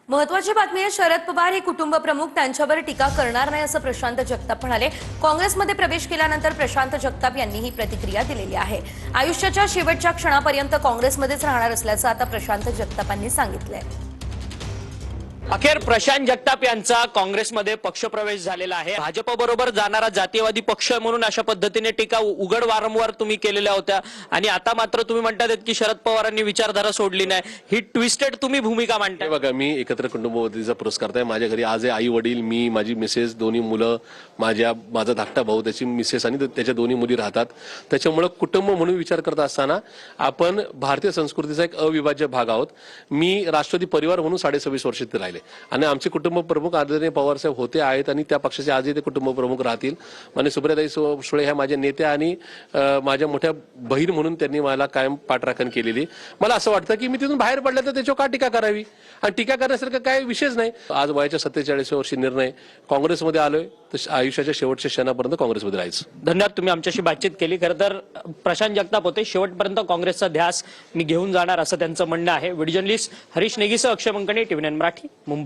महत्वाची बातमी आहे। शरद पवार हे कुटुंब प्रमुख, त्यांच्यावर टीका करणार नाही असं प्रशांत जगताप म्हणाले। काँग्रेसमध्ये प्रवेश केल्यानंतर प्रशांत जगताप यांनी ही प्रतिक्रिया दिलेली आहे। आयुष्याच्या शेवटच्या क्षणापर्यंत काँग्रेसमध्येच राहणार असल्याचं आता प्रशांत जगतापांनी सांगितलंय। अखेर प्रशांत जगताप यांचा काँग्रेसमध्ये पक्षप्रवेश झालेला आहे। भाजपबरोबर जाणारा जातीयवादी पक्ष म्हणून अशा पद्धतीने टीका उघड वारंवार तुम्ही केलेल्या होत्या आणि आता मात्र तुम्ही म्हणतात की शरद पवारांनी विचारधारा सोडली नाही, ही ट्विस्टेड तुम्ही भूमिका मांडताय। बघा, मी एकत्र कुटुंबपद्धतीचा पुरस्कार आहे। माझ्या घरी आज आई वडील, मी, माझी मिसेस, दोन्ही मुलं, माझा धाकटा भाऊ, त्याची मिसेस आणि त्याच्या दोन्ही मुली राहतात। त्याच्यामुळे कुटुंब म्हणून विचार करत असताना आपण भारतीय संस्कृतीचा एक अविभाज्य भाग आहोत। मी राष्ट्रवादी परिवार म्हणून 26.5 वर्ष ते राहिले आणि आमचे कुटुंब प्रमुख आदरणीय पवार साहेब होते आहेत आणि त्या पक्षाचे आजही ते कुटुंब प्रमुख राहतील। माननीय सुप्रियाताई सुळे ह्या माझ्या नेत्या आणि माझ्या मोठ्या बहीण म्हणून त्यांनी मला कायम पाठराखण केलेली। मला असं वाटतं की मी तिथून बाहेर पडलं तर त्याच्यावर का टीका करावी, आणि टीका करण्यासारखं काही विषयच नाही। आज वयाच्या 47 वर्षी निर्णय काँग्रेसमध्ये आलोय तर आयुष्याच्या शेवटच्या क्षणापर्यंत काँग्रेसमध्ये राहायचं। धन्यवाद, तुम्ही आमच्याशी बातचीत केली। खरं तर प्रशांत जगताप होते, शेवटपर्यंत काँग्रेसचा ध्यास मी घेऊन जाणार असं त्यांचं म्हणणं आहे। व्हिडिओ जर्नलिस्ट हरीश नेगीसह अक्षय मंकणे, TV9 मराठी, मुंबई।